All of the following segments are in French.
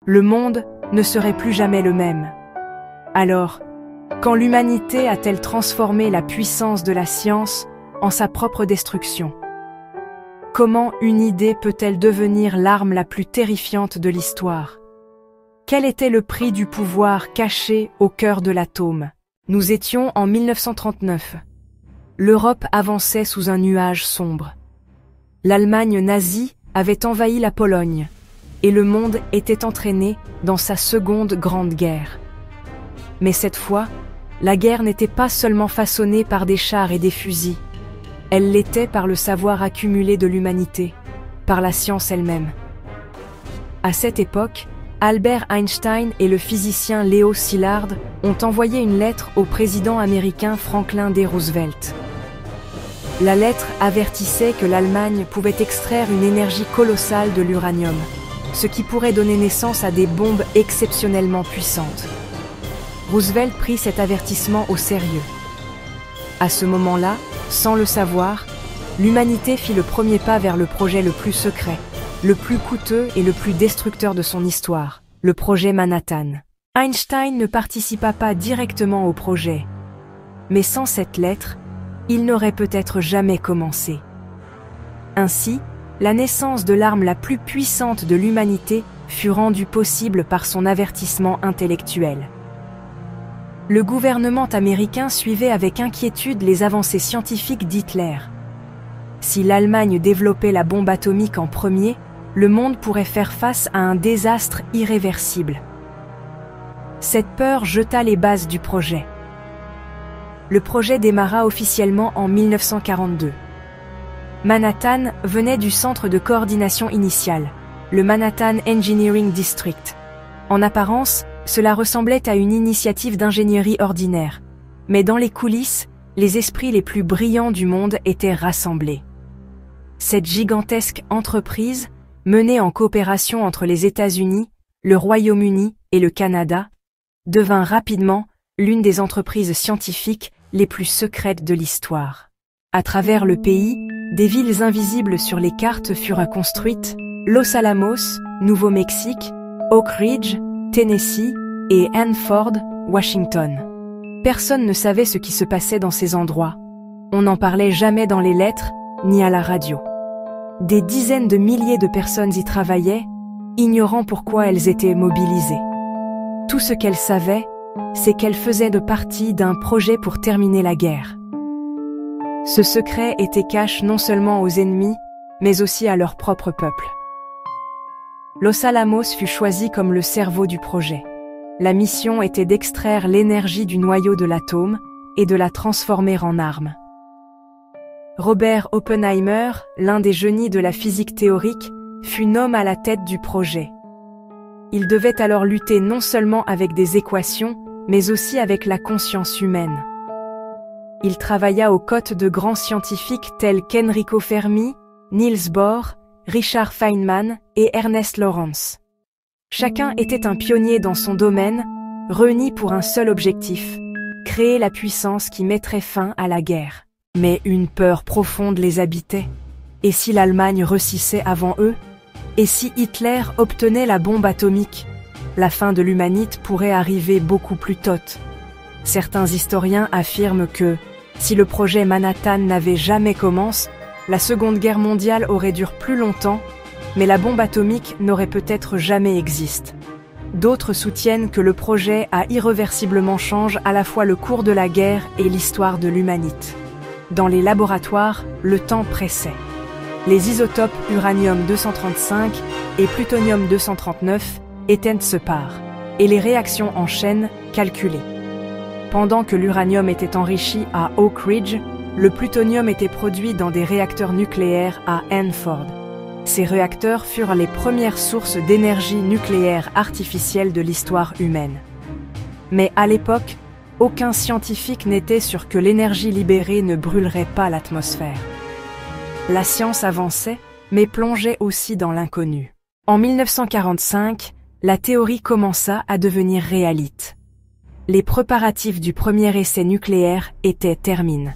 Le monde ne serait plus jamais le même. Alors, quand l'humanité a-t-elle transformé la puissance de la science en sa propre destruction? Comment une idée peut-elle devenir l'arme la plus terrifiante de l'histoire? Quel était le prix du pouvoir caché au cœur de l'atome? Nous étions en 1939. L'Europe avançait sous un nuage sombre. L'Allemagne nazie avait envahi la Pologne, et le monde était entraîné dans sa seconde grande guerre. Mais cette fois, la guerre n'était pas seulement façonnée par des chars et des fusils, elle l'était par le savoir accumulé de l'humanité, par la science elle-même. À cette époque, Albert Einstein et le physicien Léo Szilard ont envoyé une lettre au président américain Franklin D. Roosevelt. La lettre avertissait que l'Allemagne pouvait extraire une énergie colossale de l'uranium, ce qui pourrait donner naissance à des bombes exceptionnellement puissantes. Roosevelt prit cet avertissement au sérieux. À ce moment-là, sans le savoir, l'humanité fit le premier pas vers le projet le plus secret, le plus coûteux et le plus destructeur de son histoire, le projet Manhattan. Einstein ne participa pas directement au projet, mais sans cette lettre, il n'aurait peut-être jamais commencé. Ainsi, la naissance de l'arme la plus puissante de l'humanité fut rendue possible par son avertissement intellectuel. Le gouvernement américain suivait avec inquiétude les avancées scientifiques d'Hitler. Si l'Allemagne développait la bombe atomique en premier, le monde pourrait faire face à un désastre irréversible. Cette peur jeta les bases du projet. Le projet démarra officiellement en 1942. Manhattan venait du centre de coordination initial, le Manhattan Engineering District. En apparence, cela ressemblait à une initiative d'ingénierie ordinaire, mais dans les coulisses, les esprits les plus brillants du monde étaient rassemblés. Cette gigantesque entreprise, menée en coopération entre les États-Unis, le Royaume-Uni et le Canada, devint rapidement l'une des entreprises scientifiques les plus secrètes de l'histoire. À travers le pays, des villes invisibles sur les cartes furent construites, Los Alamos, Nouveau-Mexique, Oak Ridge, Tennessee et Hanford, Washington. Personne ne savait ce qui se passait dans ces endroits. On n'en parlait jamais dans les lettres, ni à la radio. Des dizaines de milliers de personnes y travaillaient, ignorant pourquoi elles étaient mobilisées. Tout ce qu'elles savaient, c'est qu'elles faisaient partie d'un projet pour terminer la guerre. Ce secret était caché non seulement aux ennemis, mais aussi à leur propre peuple. Los Alamos fut choisi comme le cerveau du projet. La mission était d'extraire l'énergie du noyau de l'atome et de la transformer en arme. Robert Oppenheimer, l'un des génies de la physique théorique, fut nommé à la tête du projet. Il devait alors lutter non seulement avec des équations, mais aussi avec la conscience humaine. Il travailla aux côtés de grands scientifiques tels qu'Enrico Fermi, Niels Bohr, Richard Feynman et Ernest Lawrence. Chacun était un pionnier dans son domaine, réunis pour un seul objectif, créer la puissance qui mettrait fin à la guerre. Mais une peur profonde les habitait. Et si l'Allemagne réussissait avant eux? Et si Hitler obtenait la bombe atomique? La fin de l'humanité pourrait arriver beaucoup plus tôt. Certains historiens affirment que, si le projet Manhattan n'avait jamais commencé, la Seconde Guerre mondiale aurait duré plus longtemps, mais la bombe atomique n'aurait peut-être jamais existé. D'autres soutiennent que le projet a irréversiblement changé à la fois le cours de la guerre et l'histoire de l'humanité. Dans les laboratoires, le temps pressait. Les isotopes uranium-235 et plutonium-239 étaient ce part, et les réactions en chaîne calculées. Pendant que l'uranium était enrichi à Oak Ridge, le plutonium était produit dans des réacteurs nucléaires à Hanford. Ces réacteurs furent les premières sources d'énergie nucléaire artificielle de l'histoire humaine. Mais à l'époque, aucun scientifique n'était sûr que l'énergie libérée ne brûlerait pas l'atmosphère. La science avançait, mais plongeait aussi dans l'inconnu. En 1945, la théorie commença à devenir réalité. Les préparatifs du premier essai nucléaire étaient terminés.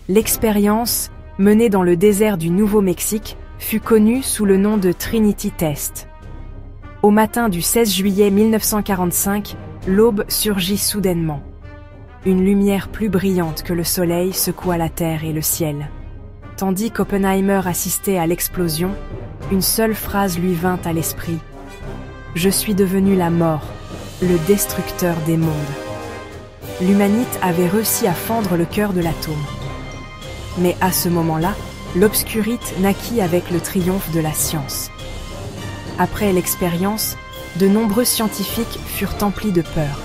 L'expérience, menée dans le désert du Nouveau-Mexique, fut connue sous le nom de Trinity Test. Au matin du 16 juillet 1945, l'aube surgit soudainement. Une lumière plus brillante que le soleil secoua la terre et le ciel. Tandis qu'Oppenheimer assistait à l'explosion, une seule phrase lui vint à l'esprit. « Je suis devenu la mort, le destructeur des mondes. » L'humanite avait réussi à fendre le cœur de l'atome. Mais à ce moment-là, l'obscurite naquit avec le triomphe de la science. Après l'expérience, de nombreux scientifiques furent emplis de peur.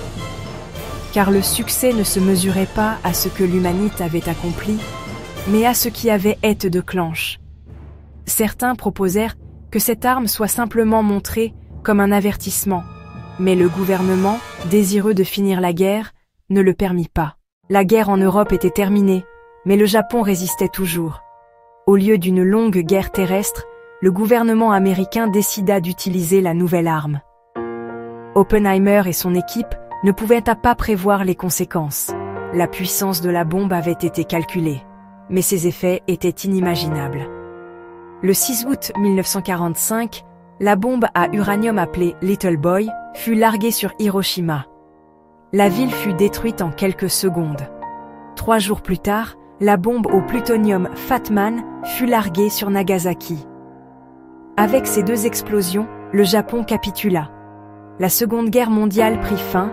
Car le succès ne se mesurait pas à ce que l'humanite avait accompli, mais à ce qui avait été de clenche. Certains proposèrent que cette arme soit simplement montrée comme un avertissement, mais le gouvernement, désireux de finir la guerre, ne le permit pas. La guerre en Europe était terminée, mais le Japon résistait toujours. Au lieu d'une longue guerre terrestre, le gouvernement américain décida d'utiliser la nouvelle arme. Oppenheimer et son équipe ne pouvaient pas prévoir les conséquences. La puissance de la bombe avait été calculée, mais ses effets étaient inimaginables. Le 6 août 1945, la bombe à uranium appelée Little Boy fut larguée sur Hiroshima. La ville fut détruite en quelques secondes. 3 jours plus tard, la bombe au plutonium Fat Man fut larguée sur Nagasaki. Avec ces 2 explosions, le Japon capitula. La Seconde Guerre mondiale prit fin,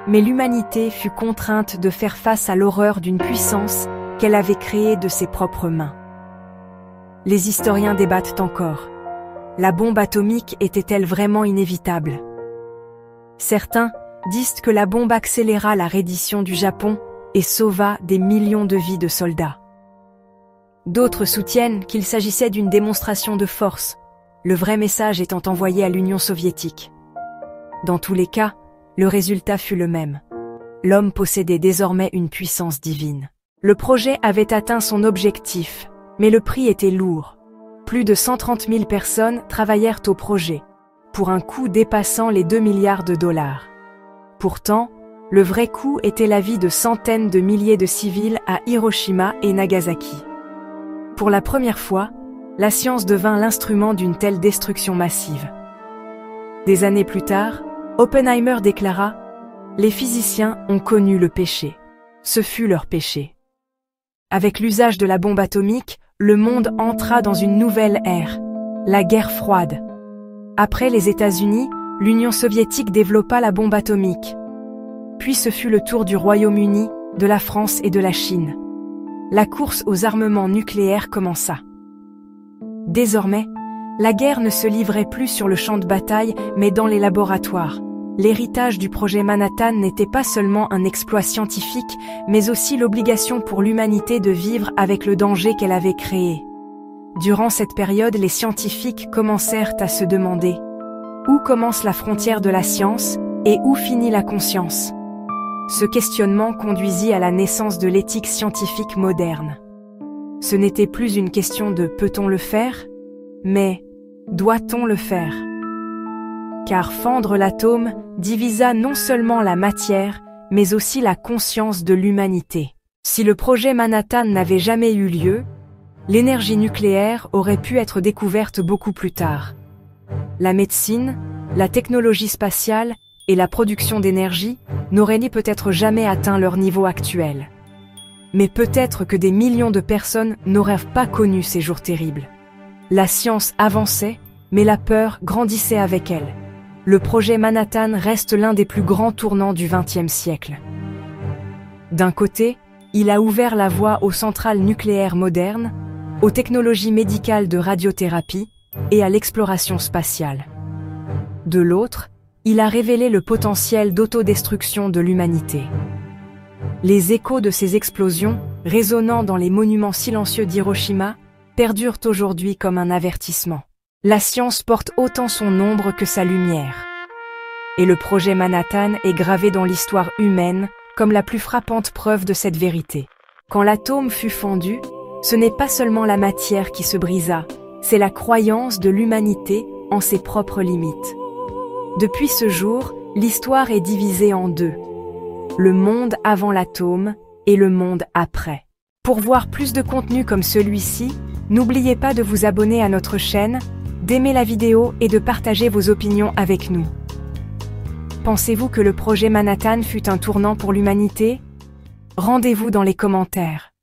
mais l'humanité fut contrainte de faire face à l'horreur d'une puissance qu'elle avait créée de ses propres mains. Les historiens débattent encore. La bombe atomique était-elle vraiment inévitable? Certains disent que la bombe accéléra la reddition du Japon et sauva des millions de vies de soldats. D'autres soutiennent qu'il s'agissait d'une démonstration de force, le vrai message étant envoyé à l'Union soviétique. Dans tous les cas, le résultat fut le même. L'homme possédait désormais une puissance divine. Le projet avait atteint son objectif, mais le prix était lourd. Plus de 130 000 personnes travaillèrent au projet, pour un coût dépassant les 2 milliards de dollars. Pourtant, le vrai coût était la vie de centaines de milliers de civils à Hiroshima et Nagasaki. Pour la première fois, la science devint l'instrument d'une telle destruction massive. Des années plus tard, Oppenheimer déclara « Les physiciens ont connu le péché. Ce fut leur péché. » Avec l'usage de la bombe atomique, le monde entra dans une nouvelle ère, la guerre froide. Après les États-Unis, l'Union soviétique développa la bombe atomique. Puis ce fut le tour du Royaume-Uni, de la France et de la Chine. La course aux armements nucléaires commença. Désormais, la guerre ne se livrait plus sur le champ de bataille, mais dans les laboratoires. L'héritage du projet Manhattan n'était pas seulement un exploit scientifique, mais aussi l'obligation pour l'humanité de vivre avec le danger qu'elle avait créé. Durant cette période, les scientifiques commencèrent à se demander « Où commence la frontière de la science et où finit la conscience ?» Ce questionnement conduisit à la naissance de l'éthique scientifique moderne. Ce n'était plus une question de « peut-on le faire ?» mais « doit-on le faire ?» Car fendre l'atome divisa non seulement la matière, mais aussi la conscience de l'humanité. Si le projet Manhattan n'avait jamais eu lieu, l'énergie nucléaire aurait pu être découverte beaucoup plus tard. La médecine, la technologie spatiale et la production d'énergie n'auraient ni peut-être jamais atteint leur niveau actuel. Mais peut-être que des millions de personnes n'auraient pas connu ces jours terribles. La science avançait, mais la peur grandissait avec elle. Le projet Manhattan reste l'un des plus grands tournants du XXe siècle. D'un côté, il a ouvert la voie aux centrales nucléaires modernes, aux technologies médicales de radiothérapie et à l'exploration spatiale. De l'autre, il a révélé le potentiel d'autodestruction de l'humanité. Les échos de ces explosions, résonnant dans les monuments silencieux d'Hiroshima, perdurent aujourd'hui comme un avertissement. La science porte autant son ombre que sa lumière. Et le projet Manhattan est gravé dans l'histoire humaine comme la plus frappante preuve de cette vérité. Quand l'atome fut fondu, ce n'est pas seulement la matière qui se brisa, c'est la croyance de l'humanité en ses propres limites. Depuis ce jour, l'histoire est divisée en deux. Le monde avant l'atome et le monde après. Pour voir plus de contenu comme celui-ci, n'oubliez pas de vous abonner à notre chaîne, d'aimer la vidéo et de partager vos opinions avec nous. Pensez-vous que le projet Manhattan fut un tournant pour l'humanité? Rendez-vous dans les commentaires.